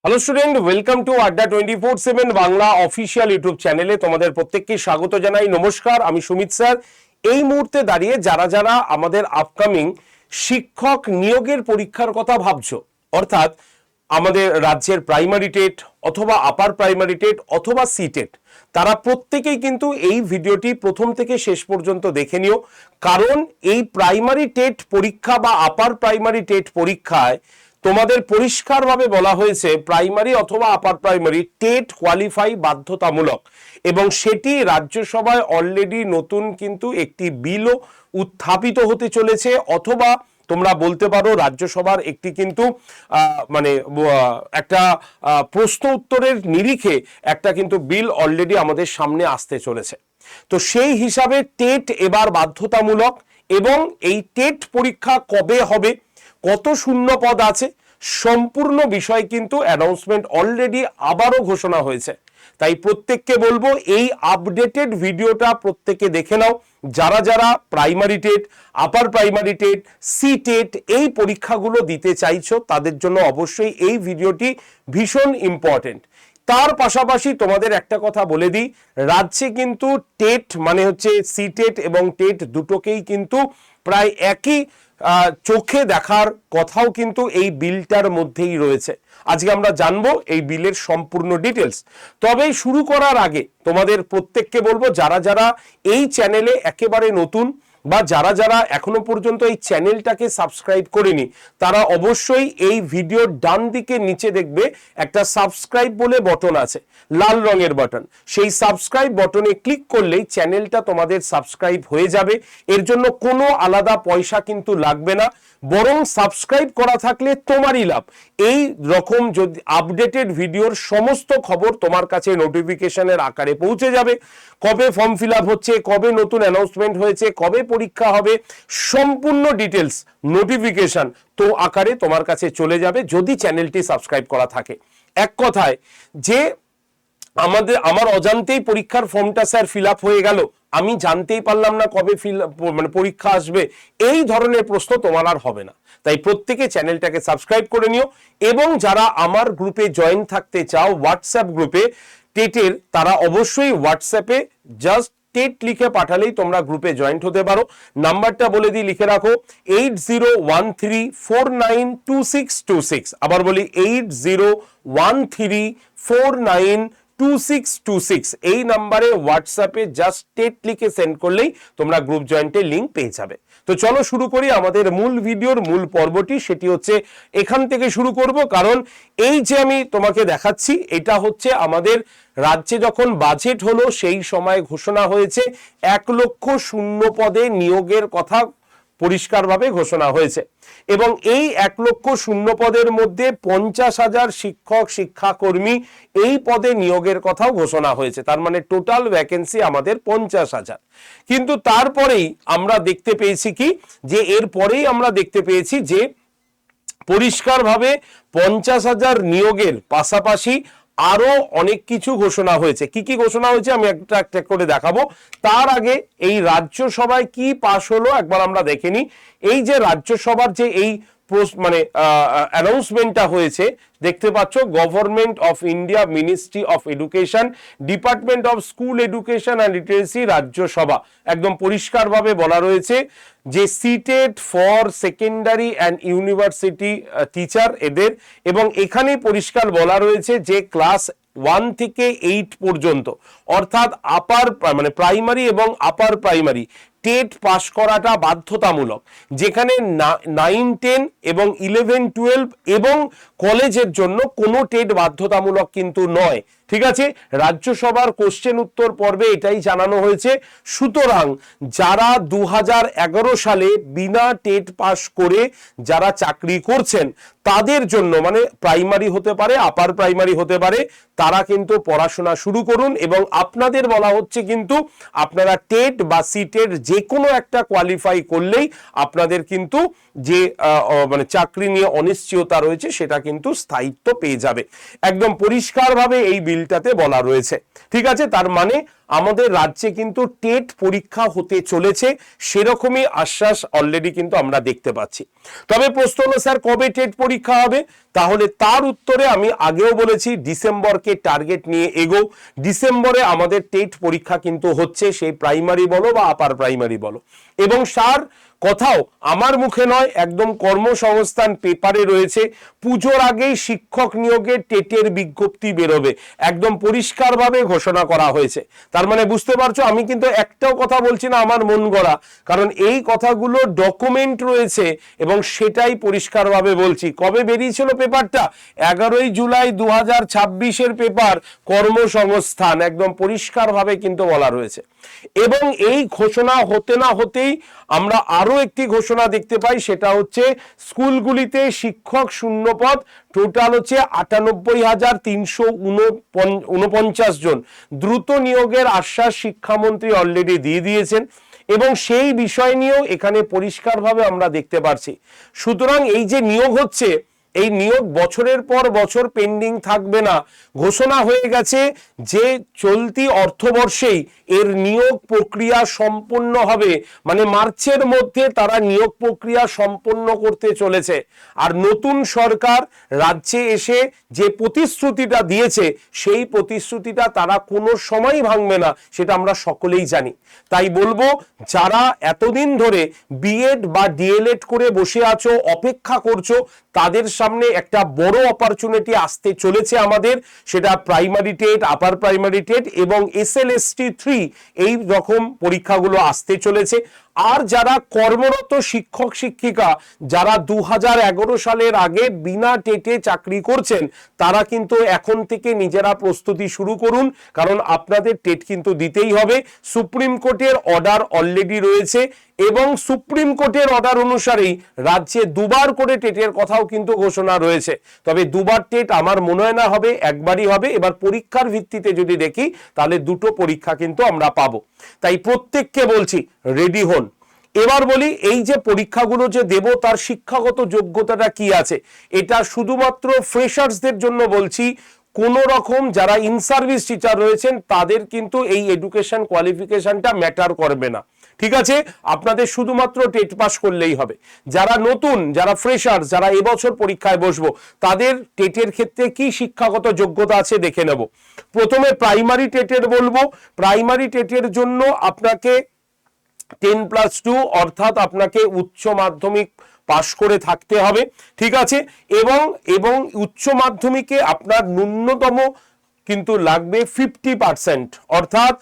Hello student, welcome to আড্ডা 24/7 Bangla official YouTube চ্যানেলে তোমাদের প্রত্যেককে স্বাগত জানাই। নমস্কার, আমি সুমিত স্যার। এই মুহূর্তে দাঁড়িয়ে যারা যারা আমাদের আপকামিং শিক্ষক নিয়োগের পরীক্ষার কথা ভাবছো, অর্থাৎ আমাদের রাজ্যের প্রাইমারি টেট অথবা আপার প্রাইমারি টেট অথবা সি টেট, তারা প্রত্যেকেই কিন্তু এই ভিডিওটি প্রথম থেকে শেষ পর্যন্ত দেখে নিও। কারণ এই প্রাইমারি টেট পরীক্ষা বা আপার প্রাইমারি টেট পরীক্ষায় তোমাদের পরিষ্কারভাবে বলা হয়েছে প্রাইমারি অথবা আপার প্রাইমারি টেট কোয়ালিফাই বাধ্যতামূলক, এবং সেটি রাজ্যসভায় অলরেডি নতুন কিন্তু একটি বিলও উত্থাপিত হতে চলেছে, অথবা তোমরা বলতে পারো রাজ্যসভার একটি কিন্তু একটা প্রশ্ন উত্তরের নিরিখে একটা কিন্তু বিল অলরেডি আমাদের সামনে আসতে চলেছে। তো সেই হিসাবে টেট এবার বাধ্যতামূলক, এবং এই টেট পরীক্ষা কবে হবে, কত শূন্য পদ আছে, সম্পূর্ণ বিষয় কিন্তু অ্যানাউন্সমেন্ট অলরেডি আবারও ঘোষণা হয়েছে। তাই প্রত্যেককে বলবো এই আপডেটেড ভিডিওটা প্রত্যেকে দেখে নাও। যারা যারা primary TET, upper primary TET, C TET এই পরীক্ষাগুলো দিতে চাইছো তাদের জন্য অবশ্যই এই ভিডিওটি ভীষণ ইম্পর্টেন্ট। তার পাশাপাশি তোমাদের একটা কথা বলে দিই, রাজ্যে কিন্তু টেট মানে হচ্ছে সি টেট এবং টেট দুটোকেই কিন্তু প্রায় একই চোখে দেখার কথাও কিন্তু এই বিলটার মধ্যেই রয়েছে। আজকে আমরা জানবো এই বিলের সম্পূর্ণ ডিটেলস। তবে শুরু করার আগে তোমাদের প্রত্যেককে বলবো, যারা যারা এই চ্যানেলে একেবারে নতুন বা যারা যারা এখনো পর্যন্ত এই চ্যানেলটাকে সাবস্ক্রাইব করেনি, তারা অবশ্যই এই ভিডিওর ডান দিকে নিচে দেখবে একটা সাবস্ক্রাইব বলে বটন আছে, লাল রঙের বাটন। সেই সাবস্ক্রাইব বটনে ক্লিক করলেই চ্যানেলটা তোমাদের সাবস্ক্রাইব হয়ে যাবে। এর জন্য কোনো আলাদা পয়সা কিন্তু লাগবে না, বরং সাবস্ক্রাইব করা থাকলে তোমারই লাভ। এই রকম যদি আপডেটেড ভিডিওর সমস্ত খবর তোমার কাছে নোটিফিকেশনের আকারে পৌঁছে যাবে। কবে ফর্ম ফিল আপ হচ্ছে, কবে নতুন অ্যানাউন্সমেন্ট হয়েছে, কবে পরীক্ষা হবে, সম্পূর্ণ ডিটেলস নোটিফিকেশন তো আকারে তোমার কাছে চলে যাবে যদি চ্যানেলটি সাবস্ক্রাইব করা থাকে। এক কথায় যে আমার অজান্তেই পরীক্ষার ফর্মটা স্যার ফিল আপ হয়ে গেল, আমি জানতেই পারলাম না কবে পরীক্ষা আসবে, এই ধরনের প্রশ্ন তোমার আর হবে না। তাই প্রত্যেকে চ্যানেলটাকে সাবস্ক্রাইব করে নিও, এবং যারা আমার গ্রুপে জয়েন থাকতে চাও হোয়াটসঅ্যাপ গ্রুপে টেটের, তারা অবশ্যই হোয়াটসঅ্যাপে জাস্ট টেট লিখে পাঠালেই তোমরা গ্রুপে জয়েন্ট হতে পারো। নাম্বারটা বলে দিই, লিখে রাখো 8013492626। আবার বলি 8013492626। এই নাম্বারে হোয়াটসঅ্যাপে জাস্ট টেট লিখে সেন্ড করলেই তোমরা গ্রুপ জয়েন্টের লিঙ্ক পেয়ে যাবে। তো চলো শুরু করি আমাদের মূল ভিডিওর মূল পর্বটি। সেটি হচ্ছে এখান থেকে শুরু করব, কারণ এই যে আমি তোমাকে দেখাচ্ছি এটা হচ্ছে আমাদের রাজ্যে যখন বাজেট হলো সেই সময় ঘোষণা হয়েছে 1 লক্ষ শূন্য পদে নিয়োগের কথা পরিষ্কারভাবে ঘোষণা হয়েছে, এবং এই 1 লক্ষ শূন্য পদের মধ্যে 50,000 শিক্ষক শিক্ষাকর্মী এই পদে নিয়োগের কথাও ঘোষণা হয়েছে। তার মানে টোটাল ভ্যাকেন্সি আমাদের 50,000। কিন্তু তারপরেই আমরা দেখতে পেয়েছি কি, যে এরপরেই আমরা দেখতে পেয়েছি যে পরিষ্কারভাবে 50,000 নিয়োগের পাশাপাশি আরো অনেক কিছু ঘোষণা হয়েছে। কি কি ঘোষণা হয়েছে আমি একটা একটা করে দেখাবো। তার আগে এই রাজ্যসভায় কি পাশ হলো একবার আমরা দেখে নিই। এই যে রাজ্যসভার যে এই অ্যানাউন্সমেন্টটা হয়েছে, দেখতে পাচ্ছ government of India, ministry of education, department of school education and literacy, Rajya Sabha. একদম পরিষ্কারভাবে বলা রয়েছে যে CTET for secondary and university teacher এদের, এবং এখানেই পরিষ্কার বলা রয়েছে যে ক্লাস 1 থেকে 8 পর্যন্ত, অর্থাৎ আপার প্রাইমারি এবং আপার প্রাইমারি টেট পাশ করাটা বাধ্যতামূলক। যেখানে 9, 10 এবং 11, 12 এবং কলেজের জন্য কোনো টেট বাধ্যতামূলক কিন্তু নয়। ঠিক আছে, রাজ্যসভার কোশ্চেন উত্তর পর্বে এটাই জানানো হয়েছে। সুতরাং যারা 2011 সালে বিনা টেট পাস করে যারা চাকরি করছেন তাদের জন্য, মানে প্রাইমারি হতে পারে, আপার প্রাইমারি হতে পারে, তারা কিন্তু পড়াশোনা শুরু করুন। এবং আপনাদের বলা হচ্ছে কিন্তু আপনারা টেট বা সিটেট যে যে কোনো একটা কোয়ালিফাই করলেই আপনাদের কিন্তু যে মানে চাকরি নিয়ে অনিশ্চয়তা রয়েছে সেটা কিন্তু স্থায়িত্ব পেয়ে যাবে। একদম পরিষ্কারভাবে এই বিলটাতে বলা রয়েছে। ঠিক আছে, তার মানে আমাদের রাজ্যে কিন্তু টেট পরীক্ষা হতে চলেছে, সেরকমই আশ্বাস অলরেডি কিন্তু আমরা দেখতে পাচ্ছি। তবে প্রশ্ন হলো স্যার কবে টেট পরীক্ষা হবে? তাহলে তার উত্তরে আমি আগেও বলেছি ডিসেম্বরকে টার্গেট নিয়ে এগো। ডিসেম্বরে আমাদের টেট পরীক্ষা কিন্তু হচ্ছে, সেই প্রাইমারি বলো বা আপার প্রাইমারি বলো। এবং স্যার কথাও আমার মুখে নয়, একদম কর্মসংস্থান পেপারে রয়েছে, পুজোর আগেই শিক্ষক নিয়োগের টেটের বিজ্ঞপ্তি বেরোবে, একদম পরিষ্কারভাবে ঘোষণা করা হয়েছে। তার মানে বুঝতে পারছো আমি কিন্তু একটাও কথা বলছি না আমার মন গড়া, কারণ এই কথাগুলো ডকুমেন্ট রয়েছে এবং সেটাই পরিষ্কারভাবে বলছি। কবে বেরিয়েছিল পেপারটা? 11ই জুলাই 2026-এর পেপার, কর্মসংস্থান, একদম পরিষ্কারভাবে কিন্তু বলা রয়েছে। এবং এই ঘোষণা হতে না হতেই আমরা আরো একটি ঘোষণা দেখতে পাই, সেটা হচ্ছে স্কুলগুলিতে শিক্ষক শূন্যপদ টোটাল হচ্ছে 98,349 জন, দ্রুত নিয়োগের আশ্বাস শিক্ষামন্ত্রী অলরেডি দিয়ে দিয়েছেন এবং সেই বিষয় নিয়েও এখানে পরিষ্কারভাবে আমরা দেখতে পারছি। সুতরাং এই যে নিয়োগ হচ্ছে, এই নিয়োগ বছরের পর বছর পেন্ডিং থাকবে না, ঘোষণা হয়ে গেছে যে চলতি অর্থবর্ষেই এর নিয়োগ প্রক্রিয়া সম্পন্ন হবে, মানে মার্চের মধ্যে তারা নিয়োগ প্রক্রিয়া সম্পন্ন করতে চলেছে। আর নতুন সরকার রাজ্যে এসে যে প্রতিশ্রুতিটা দিয়েছে সেই প্রতিশ্রুতিটা তারা কোনো সময়ই ভাঙবে না, সেটা আমরা সকলেই জানি। তাই বলবো যারা এতদিন ধরে বিএড বা ডিএলএড করে বসে আছো, অপেক্ষা করছো, তাদের সামনে একটা বড় অপরচুনিটি আসতে চলেছে আমাদের, সেটা primary TET, upper primary TET এবং এসএলএসটি 3 এই রকম পরীক্ষাগুলো আসতে চলেছে। আর যারা কর্মরত শিক্ষক শিক্ষিকা, যারা 2011 সালের আগে বিনা টেটে চাকরি করছেন, তারা কিন্তু এখন থেকে নিজেরা প্রস্তুতি শুরু করুন, কারণ আপনাদের টেট কিন্তু দিতেই হবে। সুপ্রিম কোর্টের অর্ডার অলরেডি রয়েছে এবং সুপ্রিম কোর্টের অর্ডার অনুসারেই রাজ্যে দুবার করে টেটের কথাও কিন্তু ঘোষণা রয়েছে। তবে দুবার টেট আমার মনে হয় না হবে, একবারই হবে। এবার পরীক্ষার ভিত্তিতে যদি দেখি তাহলে দুটো পরীক্ষা কিন্তু আমরা পাবো। তাই প্রত্যেককে বলছি রেডি হন। এবার বলি এই যে পরীক্ষাগুলো যে দেব তার শিক্ষাগত যোগ্যতাটা কি আছে, এটা শুধুমাত্র ফ্রেশার্সদের জন্য বলছি। কোন রকম যারা ইন সার্ভিস টিচার রয়েছেন তাদের কিন্তু এই এডুকেশন কোয়ালিফিকেশনটা ম্যাটার করবে না। ঠিক আছে, আপনাদের শুধুমাত্র টেট পাস করলেই হবে। যারা নতুন, যারা ফ্রেশার, যারা এবছর পরীক্ষায় বসবো, তাদের টেটের ক্ষেত্রে কি শিক্ষাগত যোগ্যতা আছে দেখে নেব। প্রথমে প্রাইমারি টেটের বলবো। প্রাইমারি টেটের জন্য আপনাকে 10+2 অর্থাৎ আপনাকে উচ্চ মাধ্যমিক পাশ করে থাকতে হবে। ঠিক আছে, এবং উচ্চ মাধ্যমিকে আপনার ন্যূনতম কিন্তু লাগবে 50%, অর্থাৎ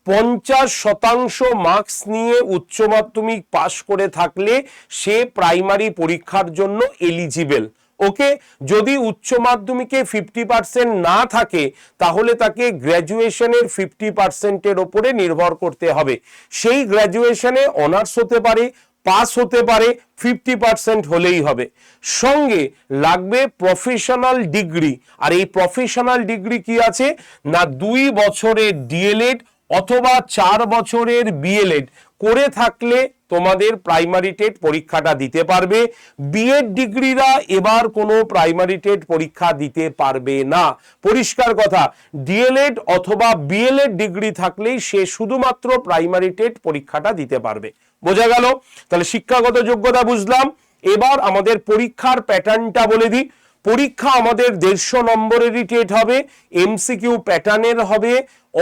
50% মার্কস নিয়ে উচ্চ মাধ্যমিক পাশ করে থাকলে সে প্রাইমারি পরীক্ষার জন্য এলিজিবল। ওকে, যদি উচ্চ মাধ্যমিকে 50% না থাকে তাহলে তাকে গ্র্যাজুয়েশনের 50%-এর ওপরে নির্ভর করতে হবে। সেই গ্র্যাজুয়েশনে অনার্স হতে পারে, পাস হতে পারে, 50% হলেই হবে। সঙ্গে লাগবে প্রফেশনাল ডিগ্রি। আর এই প্রফেশনাল ডিগ্রি কি আছে না, 2 বছরের ডিএলএড অথবা 4 বছরের বিএলএড করে থাকলে তোমাদের প্রাইমারি টেট পরীক্ষাটা দিতে পারবে। বিএড ডিগ্রিরা এবার কোনো প্রাইমারি টেট পরীক্ষা দিতে পারবে না, পরিষ্কার কথা। ডিএলএড অথবা বিএলএড ডিগ্রি থাকলেই সে শুধুমাত্র প্রাইমারি টেট পরীক্ষাটা দিতে পারবে। বোঝা গেল? তাহলে শিক্ষাগত যোগ্যতা বুঝলাম। এবার আমাদের পরীক্ষার প্যাটার্নটা বলে দিই। পরীক্ষা আমাদের 150 নম্বরেরই টেট হবে, এমসিকিউ প্যাটার্নের হবে,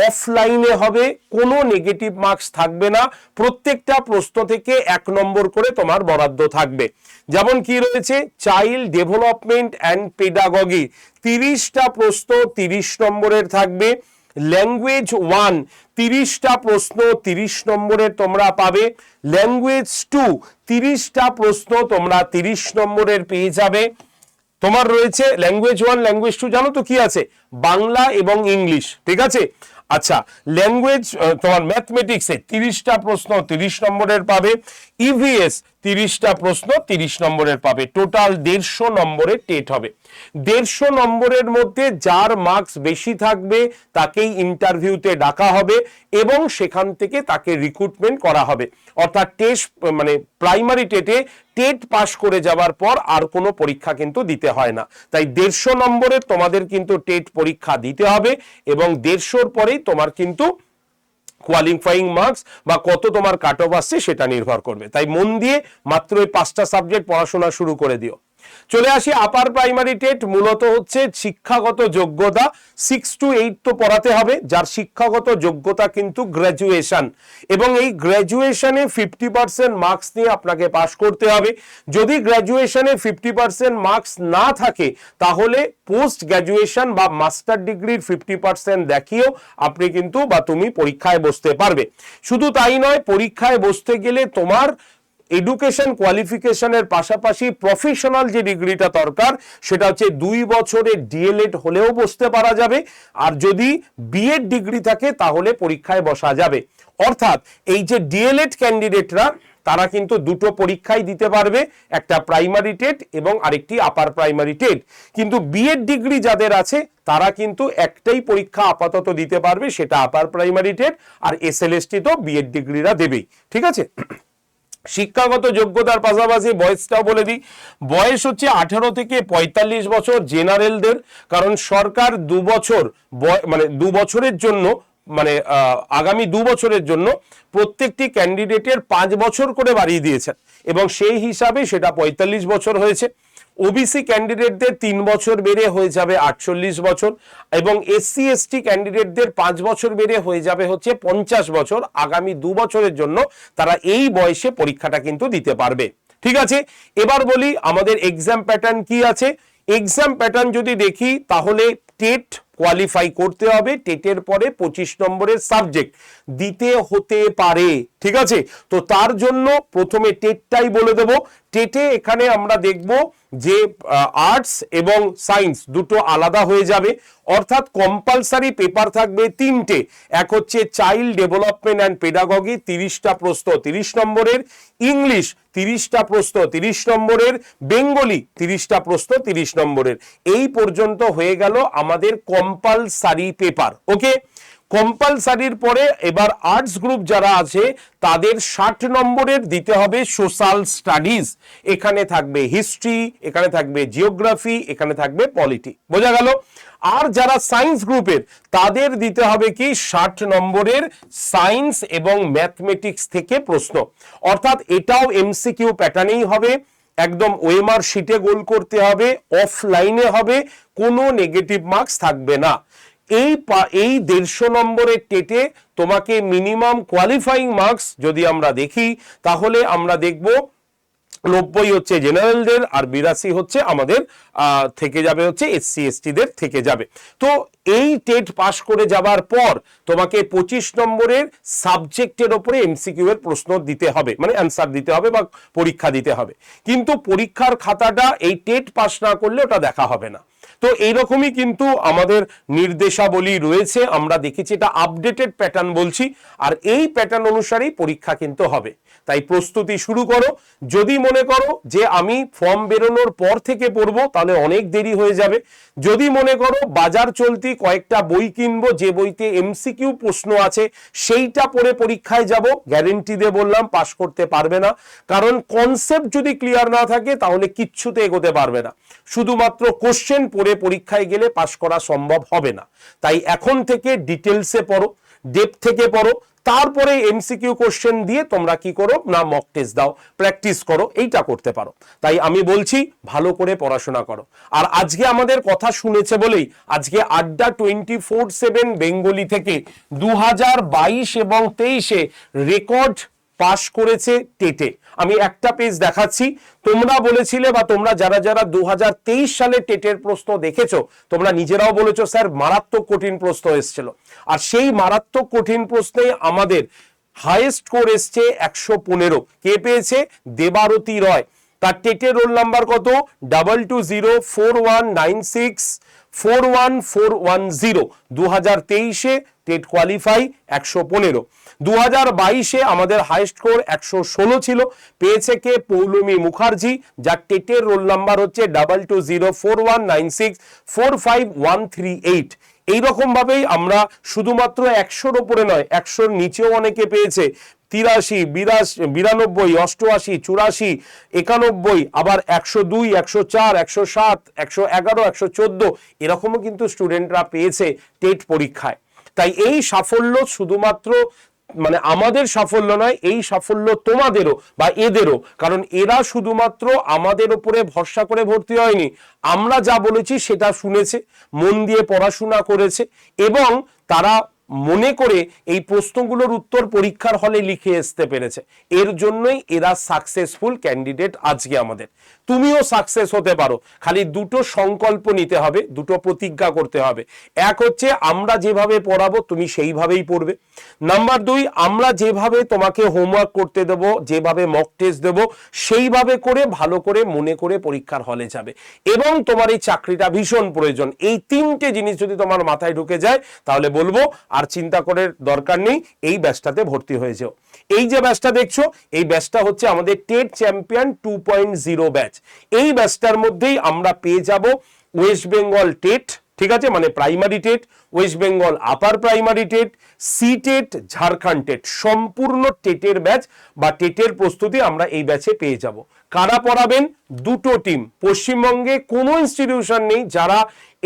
অফলাইনে হবে, কোনো নেগেটিভ মার্কস থাকবে না। প্রত্যেকটা প্রশ্ন থেকে 1 নম্বর করে তোমার বরাদ্দ থাকবে। যেমন কি রয়েছে, চাইল্ড ডেভেলপমেন্ট অ্যান্ড পেডাগজি 30টা প্রশ্ন 30 নম্বরের থাকবে। ল্যাঙ্গুয়েজ 1 30টা প্রশ্ন 30 নম্বরের তোমরা পাবে। ল্যাঙ্গুয়েজ 2 30টা প্রশ্ন তোমরা 30 নম্বরের পেয়ে যাবে। তোমার রয়েছে ল্যাঙ্গুয়েজ 1, ল্যাঙ্গুয়েজ 2 জানো তো কি আছে, বাংলা এবং ইংলিশ। ঠিক আছে, আচ্ছা ল্যাঙ্গুয়েজ তোমার ম্যাথমেটিক্সে 30টা প্রশ্ন 30 নম্বরের পাবে। ইভিএস 30টা প্রশ্ন 30 নম্বরের পাবে, টোটাল 150 নম্বরের টেট হবে। 150 নম্বরের মধ্যে যার মার্কস বেশি থাকবে তাকেই ইন্টারভিউতে ডাকা হবে এবং সেখান থেকে তাকে রিক্রুটমেন্ট করা হবে। অর্থাৎ টেস্ট মানে প্রাইমারি টেটে টেট পাস করে যাওয়ার পর আর কোনো পরীক্ষা কিন্তু দিতে হয় না। তাই 150 নম্বরের তোমাদের কিন্তু টেট পরীক্ষা দিতে হবে এবং 150-র পরেই তোমার কিন্তু কোয়ালিফাইং মার্কস বা কত তোমার কাট অফ আসছে সেটা নির্ভর করবে। তাই মন দিয়ে মাত্র এই 5টা সাবজেক্ট পড়াশোনা শুরু করে দিও। চলে আসি আপার প্রাইমারি টেট, মূলত হচ্ছে শিক্ষাগত যোগ্যতা। 6 to 8 তো পড়াতে হবে, যার শিক্ষাগত যোগ্যতা কিন্তু গ্র্যাজুয়েশন, এবং এই গ্র্যাজুয়েশনে 50% মার্কস নিয়ে আপনাকে পাশ করতে হবে। যদি গ্র্যাজুয়েশনে 50% মার্কস না থাকে তাহলে পোস্ট গ্র্যাজুয়েশন বা মাস্টার ডিগ্রির 50% দেখিয়েও আপনি কিন্তু বা তুমি পরীক্ষায় বসতে পারবে। শুধু তাই নয়, পরীক্ষায় বসতে গেলে তোমার এডুকেশন কোয়ালিফিকেশনের পাশাপাশি প্রফেশনাল যে ডিগ্রিটা দরকার সেটা হচ্ছে 2 বছরের ডিএলএড হলেও বসতে পারা যাবে, আর যদি বিএড ডিগ্রি থাকে তাহলে পরীক্ষায় বসা যাবে। অর্থাৎ এই যে ডিএলএড ক্যান্ডিডেটরা তারা কিন্তু দুটো পরীক্ষাই দিতে পারবে, একটা প্রাইমারি টেট এবং আরেকটি আপার প্রাইমারি টেট। কিন্তু বিএড ডিগ্রি যাদের আছে তারা কিন্তু একটাই পরীক্ষা আপাতত দিতে পারবে, সেটা আপার প্রাইমারি টেট, আর এসএলএসটি তো বিএড ডিগ্রিরা দেবেই। ঠিক আছে, শিক্ষাগত যোগ্যতার পাশাপাশি বয়সটাও বলে দিই। বয়স হচ্ছে 18 থেকে 45 বছর জেনারেলদের, কারণ সরকার 2 বছর মানে 2 বছরের জন্য মানে আগামী 2 বছরের জন্য প্রত্যেকটি ক্যান্ডিডেটের 5 বছর করে বাড়িয়ে দিয়েছেন এবং সেই হিসাবে সেটা 45 বছর হয়েছে। ওবিসি ক্যান্ডিডেটদের 3 বছর বেড়ে হয়ে যাবে 48 বছর এবং এসসি এসটি ক্যান্ডিডেটদের 5 বছর বেড়ে হয়ে যাবে হচ্ছে 50 বছর। আগামী 2 বছরের জন্য তারা এই বয়সে পরীক্ষাটা কিন্তু দিতে পারবে। ঠিক আছে, এবার বলি আমাদের এক্সাম প্যাটার্ন কি আছে। এক্সাম প্যাটার্ন যদি দেখি তাহলে টেট কোয়ালিফাই করতে হবে, টেটের পরে 25 নম্বরের সাবজেক্ট দিতে হতে পারে। ঠিক আছে, তো তার জন্য প্রথমে টেটটাই বলে দেব। টেটে এখানে আমরা দেখব যে আর্টস এবং সায়েন্স দুটো আলাদা হয়ে যাবে, অর্থাৎ কম্পালসারি পেপার থাকবে 3টে। এক হচ্ছে চাইল্ড ডেভেলপমেন্ট অ্যান্ড পেডাগজি 30টা প্রশ্ন 30 নম্বরের, ইংলিশ 30টা প্রশ্ন 30 নম্বরের, বেঙ্গলি 30টা প্রশ্ন 30 নম্বরের। এই পর্যন্ত হয়ে গেল আমাদের কম্পালসারি পেপার। ওকে, কম্পালসারির পরে এবার আর্টস গ্রুপ যারা আছে তাদের 60 নম্বরের দিতে হবে সোশ্যাল স্টাডিজ। এখানে থাকবে হিস্ট্রি, এখানে থাকবে জিওগ্রাফি, এখানে থাকবে পলিটি। বোঝা গেল? আর যারা সায়েন্স গ্রুপের তাদের দিতে হবে কি 60 নম্বরের সায়েন্স এবং ম্যাথমেটিক্স থেকে প্রশ্ন, অর্থাৎ এটাও এমসিকিউ প্যাটার্নেই হবে। একদম ওএমআর শিটে গোল করতে হবে, অফলাইনে হবে, কোনো নেগেটিভ মার্কস থাকবে না। এই 150 নম্বরের টেটে তোমাকে মিনিমাম কোয়ালিফাইং মার্কস যদি আমরা দেখি তাহলে আমরা দেখব 90 হচ্ছে জেনারেলদের আর 82 হচ্ছে আমাদের থেকে যাবে হচ্ছে এসসি এসটিদের থেকে যাবে। তো এই টেট পাস করে যাবার পর তোমাকে 25 নম্বরের সাবজেক্টের উপরে এমসিকিউ এর প্রশ্ন দিতে হবে, মানে অ্যান্সার দিতে হবে বা পরীক্ষা দিতে হবে। কিন্তু পরীক্ষার খাতাটা এই টেট পাস না করলে ওটা দেখা হবে না। তো এইরকমই কিন্তু আমাদের নির্দেশাবলী রয়েছে, আমরা দেখেছি এটা আপডেটেড প্যাটার্ন বলছি, আর এই প্যাটার্ন অনুসারেই পরীক্ষা কিন্তু হবে। তাই প্রস্তুতি শুরু করো। যদি মনে করো যে আমি ফর্ম বেরোনোর পর থেকে পড়বো তাহলে অনেক দেরি হয়ে যাবে। যদি মনে করো বাজার চলতি কয়েকটা বই কিনবো, যে বইতে এমসিকিউ প্রশ্ন আছে সেইটা পড়ে পরীক্ষায় যাব, গ্যারেন্টি দিয়ে বললাম পাস করতে পারবে না। কারণ কনসেপ্ট যদি ক্লিয়ার না থাকে তাহলে কিচ্ছুতে এগোতে পারবে না। শুধুমাত্র কোশ্চেন পড়ে পরীক্ষায় গেলে পাস করা সম্ভব হবে না। তাই এখন থেকে ডিটেলসে পড়ো, ডেপথ থেকে পড়ো, তারপরে এমসিকিউ কোশ্চেন দিয়ে তোমরা কি করো না মক টেস্ট দাও, প্র্যাকটিস করো, এইটা করতে পারো। তাই আমি বলছি ভালো করে পড়াশোনা করো। আর আজকে আমাদের কথা শুনেছে বলেই আজকে আড্ডা 24/7 বেঙ্গলি থেকে 2022 এবং 23-এ রেকর্ড পাস করেছে টেটে। আমি একটা পেজ দেখাচ্ছি। তোমরা বলেছিলে বা তোমরা যারা যারা 2023 সালে টেটের প্রশ্ন দেখেছো তোমরা নিজেরাও বলেছো স্যার মারাত্মক কঠিন প্রশ্ন এসেছিল। আর সেই মারাত্মক কঠিন প্রশ্নে আমাদের হাইয়েস্ট স্কোর এসছে 115। কে পেয়েছে? দেবারতী রয়। তার টেটের রোল নাম্বার কত? 220419641410। 2023-এ টেট কোয়ালিফাই 115। 2022-এ আমাদের হাইয়েস্ট স্কোর 116 ছিল, পেয়েছে কে? পৌলমী মুখার্জি, যার টেটের রোল নাম্বার হচ্ছে 220419645138। এইরকম ভাবেই আমরা শুধুমাত্র 100-র উপরে নয়, 100-র নিচেও অনেকে পেয়েছে, 83, 92, 88, 84, 91, আবার 102, 104, 107, 111, 114 এরকমও কিন্তু স্টুডেন্টরা পেয়েছে টেট পরীক্ষায়। তাই এই সাফল্য শুধুমাত্র মানে আমাদের সাফল্য নয়, এই সাফল্য তোমাদেরও বা এদেরও, কারণ এরা শুধুমাত্র আমাদের উপরে ভরসা করে ভর্তি হয়নি, আমরা যা বলেছি সেটা শুনেছে, মন দিয়ে পড়াশোনা করেছে এবং তারা মনে করে এই প্রশ্নগুলোর উত্তর পরীক্ষার হলে লিখে আসতে পেরেছে। এর জন্যই এরা সাকসেসফুল ক্যান্ডিডেট আজকে আমাদের। তুমিও সাকসেস হতে পারো, খালি দুটো সংকল্প নিতে হবে, দুটো প্রতিজ্ঞা করতে হবে। এক হচ্ছে আমরা যেভাবে পড়াবো তুমি সেইভাবেই পড়বে। নাম্বার 2, আমরা যেভাবে তোমাকে হোমওয়ার্ক করতে দেবো, যেভাবে মক টেস্ট দেবো, সেইভাবে করে ভালো করে মনে করে পরীক্ষার হলে যাবে। এবং তোমার এই চাকরিটা ভীষণ প্রয়োজন। এই 3টে জিনিস যদি তোমার মাথায় ঢুকে যায় তাহলে বলবো আর চিন্তা করার দরকার নেই, এই ব্যাচটাতে ভর্তি হয়ে যাও। এই যে ব্যাচটা দেখছো, এই ব্যাচটা হচ্ছে আমাদের টেট চ্যাম্পিয়ন 2.0 ব্যাচ। এই ব্যাচটার মধ্যেই আমরা পেয়ে যাব ওয়েস্ট বেঙ্গল টেট, ঠিক আছে, মানে primary TET, West Bengal upper primary TET, C TET, Jharkhand TET, সম্পূর্ণ টেটের ব্যাচ বা টেটের প্রস্তুতি আমরা এই ব্যাচে পেয়ে যাব। কারা পড়াবেন? দুটো টিম। পশ্চিমবঙ্গে কোনো ইনস্টিটিউশন নেই যারা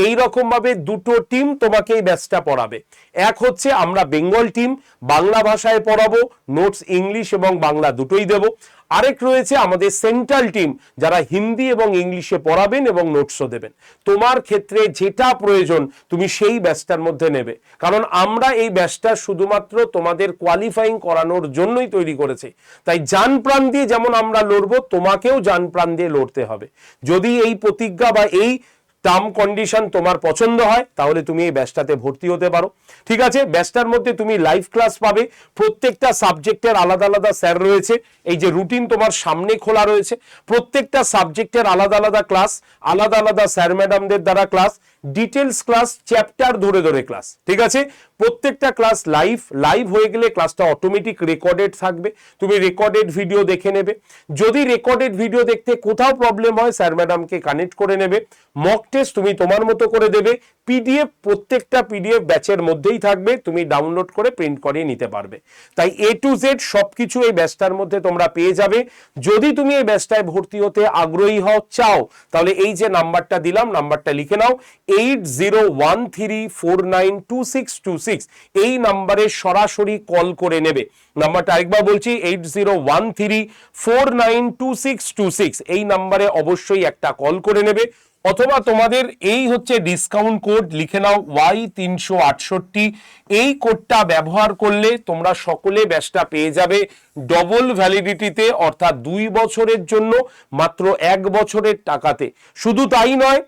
এই রকম ভাবে দুটো টিম তোমাকে এই ব্যাচটা পড়াবে। এক হচ্ছে আমরা বেঙ্গল টিম, বাংলা ভাষায় পড়াবো, নোটস ইংলিশ এবং বাংলা দুটোই দেব। আরেক রয়েছে আমাদের সেন্ট্রাল টিম, যারা হিন্দি এবং ইংলিশে পড়াবেন এবং নোটসও দেবেন। তোমার ক্ষেত্রে যেটা প্রয়োজন তুমি সেই ব্যাচটার মধ্যে নেবে, কারণ আমরা এই ব্যাচটা শুধুমাত্র তোমাদের কোয়ালিফাইং করানোর জন্যই তৈরি করেছি। তাই জান প্রাণ দিয়ে যেমন আমরা লড়বো, তোমাকেও জান প্রাণ দিয়ে লড়তে হবে। যদি এই প্রতিজ্ঞা বা এই টার্ম কন্ডিশন তোমার পছন্দ হয় তাহলে তুমি এই ব্যাচটাতে ভর্তি হতে পারো, ঠিক আছে। ব্যাচটার মধ্যে তুমি লাইভ ক্লাস পাবে, প্রত্যেকটা সাবজেক্টের আলাদা আলাদা স্যার রয়েছে, এই যে রুটিন তোমার সামনে খোলা রয়েছে, প্রত্যেকটা সাবজেক্টের আলাদা আলাদা ক্লাস, আলাদা আলাদা স্যার ম্যাডামদের দ্বারা ক্লাস, ডিটেলস ক্লাস, চ্যাপ্টার ধরে ধরে ক্লাস, ঠিক আছে। প্রত্যেকটা ক্লাস লাইভ হয়ে গেলে ক্লাসটা অটোমেটিক রেকর্ডেড থাকবে, তুমি রেকর্ডেড ভিডিও দেখে নেবে। যদি রেকর্ডেড ভিডিও দেখতে কোথাও প্রবলেম হয় স্যার ম্যাডামকে কানেক্ট করে নেবে। মক টেস্ট তুমি তোমার মতো করে দেবে। পিডিএফ, প্রত্যেকটা পিডিএফ ব্যাচের মধ্যেই থাকবে, তুমি ডাউনলোড করে প্রিন্ট করিয়ে নিতে পারবে। তাই A to Z সবকিছু এই ব্যাচটার মধ্যে তোমরা পেয়ে যাবে। যদি তুমি এই ব্যাচটায় ভর্তি হতে আগ্রহী হও, চাও, তাহলে এই যে নাম্বারটা দিলাম, নাম্বারটা লিখে নাও, 8013492626। এই নাম্বারে সরাসরি কল করে নেবে। নাম্বারটা আরেকবার বলছি, 8013492626। এই নাম্বারে অবশ্যই একটা কল করে নেবে। অথবা তোমাদের এই হচ্ছে ডিসকাউন্ট কোড, লিখে নাও Y368। এই কোডটা ব্যবহার করলে তোমরা সকলে ব্যাচটা পেয়ে যাবে ডবল ভ্যালিডিটিতে, অর্থাৎ 2 বছরের জন্য মাত্র 1 বছরের টাকাতে। শুধু তাই নয়,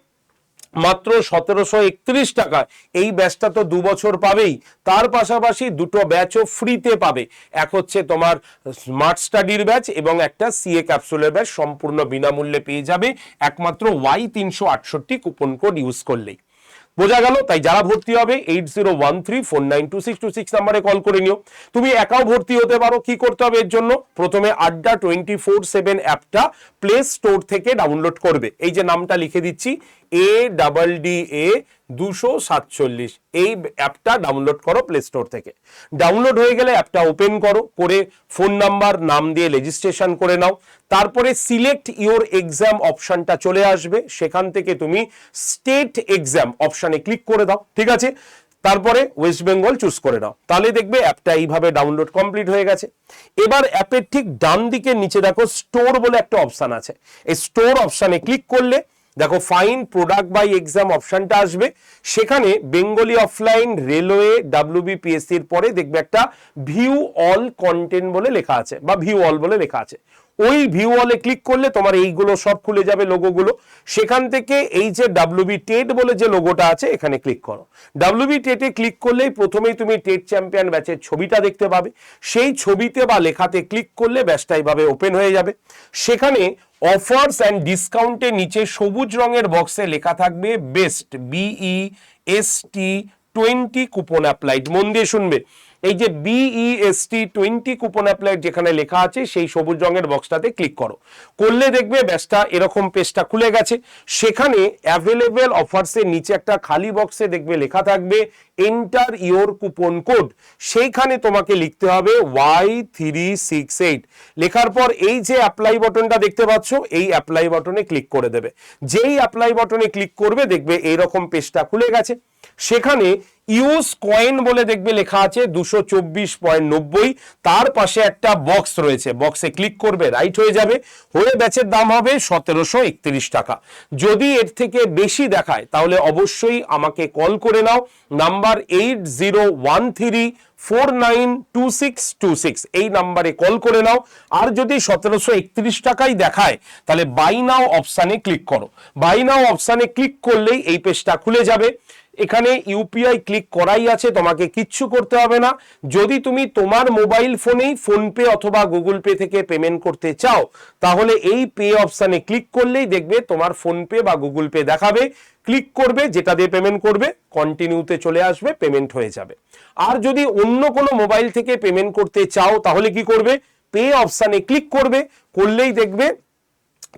মাত্র 1731 টাকা এই ব্যাচটা তো 2 বছর পাবেই, তার পাশাপাশি দুটো ব্যাচও ফ্রিতে পাবে। এক হচ্ছে তোমার স্মার্ট স্টাডির ব্যাচ এবং একটা সিএ ক্যাপসুলের ব্যাচ, সম্পূর্ণ বিনামূল্যে পেয়ে যাবে একমাত্র Y368 কুপন কোড ইউজ করলেই। বোঝা গেল? তাই যারা ভর্তি হবে 8013492626 নাম্বারে কল করে নিও। তুমি একাও ভর্তি হতে পারো। কি করতে হবে এর জন্য? প্রথমে আড্ডা 24/7 অ্যাপটা প্লে স্টোর থেকে ডাউনলোড করবে। এই যে নামটা লিখে দিচ্ছি, ADDA 247, এই অ্যাপটা ডাউনলোড করো প্লে স্টোর থেকে। ডাউনলোড হয়ে গেলে অ্যাপটা ওপেন করো, করে ফোন নাম্বার, নাম দিয়ে রেজিস্ট্রেশন করে নাও। তারপরে সিলেক্ট ইওর এক্সাম অপশনটা চলে আসবে, সেখান থেকে তুমি স্টেট এক্সাম অপশনে ক্লিক করে দাও, ঠিক আছে। তারপরে ওয়েস্ট বেঙ্গল চুজ করে নাও, তাহলে দেখবে অ্যাপটা এইভাবে ডাউনলোড কমপ্লিট হয়ে গেছে। এবার অ্যাপের ঠিক ডান দিকে নিচে দেখো স্টোর বলে একটা অপশন আছে, এই স্টোর অপশনে ক্লিক করলে দেখো ফাইন প্রোডাক্ট বাই এক্সাম অপশনটা আসবে। সেখানে বেঙ্গলি অফলাইন, রেলওয়ে, WBPSC এর পরে দেখবে একটা ভিউ অল কন্টেন্ট বলে লেখা আছে বা ভিউ অল বলে লেখা আছে। ওই ভিউ অলে ক্লিক করলে তোমার এইগুলো সব খুলে যাবে, লোগোগুলো। সেখান থেকে এই যে WB টেট বলে যে লোগোটা আছে এখানে ক্লিক করো। WB টেটে ক্লিক করলেই প্রথমেই তুমি টেট চ্যাম্পিয়ন ব্যাচের ছবিটা দেখতে পাবে। সেই ছবিতে বা লেখাতে ক্লিক করলে ব্যাচটা এইভাবে ওপেন হয়ে যাবে। সেখানে অফার্স অ্যান্ড ডিসকাউন্টের নিচে সবুজ রঙের বক্সে লেখা থাকবে বেস্ট, BEST 20 কুপন অ্যাপ্লাইড। মন দিয়ে শুনবে, এই যে BEST 20 কুপন অ্যাপ্লাইড যেখানে লেখা আছে সেই সবুজ রঙের বক্সটাতে ক্লিক করো, করলে দেখবে ব্যাসটা এরকম পেজটা খুলে গেছে। সেখানে অ্যাভেলেবেল অফার্সের নিচে একটা খালি বক্সে দেখবে লেখা থাকবে এন্টার ইওর কুপন কোড। সেইখানে তোমাকে লিখতে হবে Y368। লেখার পর এই যে অ্যাপ্লাই বাটনটা দেখতে পাচ্ছ, এই অ্যাপ্লাই বাটনে ক্লিক করে দেবে। যেই অ্যাপ্লাই বাটনে ক্লিক করবে দেখবে এইরকম পেজটা খুলে গেছে। সেখানে ইউজ কয়েন বলে দেখবে লেখা আছে 224.90, তার পাশে একটা বক্স রয়েছে, বক্সে ক্লিক করবে, রাইট হয়ে যাবে, হয়ে ব্যাচের দাম হবে 1731 টাকা। যদি এর থেকে বেশি দেখায় তাহলে অবশ্যই আমাকে কল করে নাও, নাম্বার 8013492626, এই নাম্বারে কল করে নাও। আর যদি 1731 টাকাই দেখায় তাহলে বাই নাও অপশানে ক্লিক করো। বাই নাও অপশানে ক্লিক করলেই এই পেজটা খুলে যাবে। এখানে ইউপিআই ক্লিক করাই আছে, তোমাকে কিচ্ছু করতে হবে না। যদি তুমি তোমার মোবাইল ফোনেই ফোনপে অথবা গুগল পে থেকে পেমেন্ট করতে চাও তাহলে এই পে অপশানে ক্লিক করলেই দেখবে তোমার ফোনপে বা গুগল পে দেখাবে, ক্লিক করবে, যেটা দিয়ে পেমেন্ট করবে কন্টিনিউতে চলে আসবে, পেমেন্ট হয়ে যাবে। আর যদি অন্য কোনো মোবাইল থেকে পেমেন্ট করতে চাও তাহলে কি করবে, পে অপশানে ক্লিক করবে, করলেই দেখবে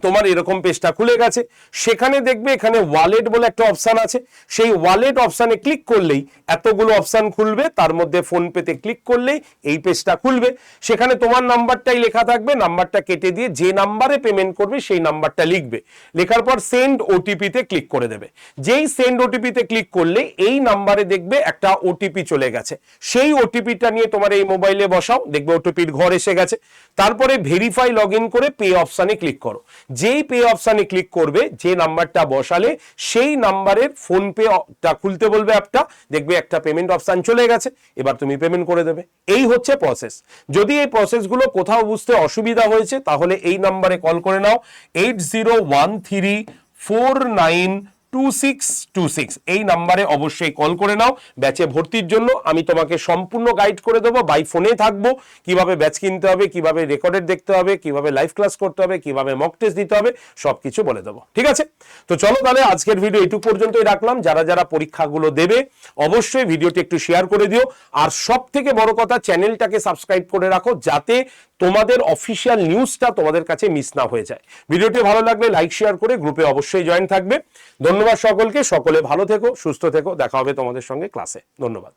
তোমার এরকম পেজটা খুলে গেছে। সেখানে দেখবে এখানে ওয়ালেট বলে একটা অপশান আছে, সেই ওয়ালেট অপশানে ক্লিক করলেই এতগুলো অপশান খুলবে, তার মধ্যে ফোন পেতে ক্লিক করলেই এই পেজটা খুলবে। সেখানে তোমার নাম্বারটাই লেখা থাকবে, নাম্বারটা কেটে দিয়ে যে নাম্বারে পেমেন্ট করবে সেই নাম্বারটা লিখবে, লেখার পর সেন্ড ওটিপিতে ক্লিক করে দেবে। যেই সেন্ড ওটিপিতে ক্লিক করলে এই নাম্বারে দেখবে একটা ওটিপি চলে গেছে, সেই ওটিপিটা নিয়ে তোমার এই মোবাইলে বসাও, দেখবে ওটিপির ঘর এসে গেছে। তারপরে ভেরিফাই লগইন করে পে অপশানে ক্লিক করো। যেই পে অপশানে ক্লিক করবে, যে নাম্বারটা বসালে সেই নাম্বারের ফোন পেটা খুলতে বলবে অ্যাপটা, দেখবে একটা পেমেন্ট অপশান চলে গেছে, এবার তুমি পেমেন্ট করে দেবে। এই হচ্ছে প্রসেস। যদি এই প্রসেসগুলো কোথাও বুঝতে অসুবিধা হয়েছে তাহলে এই নাম্বারে কল করে নাও 8013492626, এই নাম্বারে অবশ্যই কল করে নাও। ব্যাচে ভর্তির জন্য আমি তোমাকে সম্পূর্ণ গাইড করে দেবো, বাই ফোনে থাকবো, কিভাবে ব্যাচ কিনতে হবে, কিভাবে রেকর্ডেড দেখতে হবে, কিভাবে লাইভ ক্লাস করতে হবে, কিভাবে মক টেস্ট দিতে হবে, সবকিছু বলে দেবো। ঠিক আছে, তো চলো তাহলে আজকের ভিডিও এইটুকু পর্যন্তই রাখলাম। যারা যারা পরীক্ষাগুলো দেবে অবশ্যই ভিডিওটি একটু শেয়ার করে দিও, আর সব থেকে বড় কথা চ্যানেলটাকে সাবস্ক্রাইব করে রাখো যাতে তোমাদের অফিসিয়াল নিউজটা তোমাদের কাছে মিস না হয়ে যায়। ভিডিওটি ভালো লাগলে লাইক শেয়ার করে গ্রুপে অবশ্যই জয়েন থাকবে। ধন্যবাদ সকলকে, সকলে ভালো থেকো, সুস্থ থেকো, দেখা হবে তোমাদের সঙ্গে ক্লাসে। ধন্যবাদ।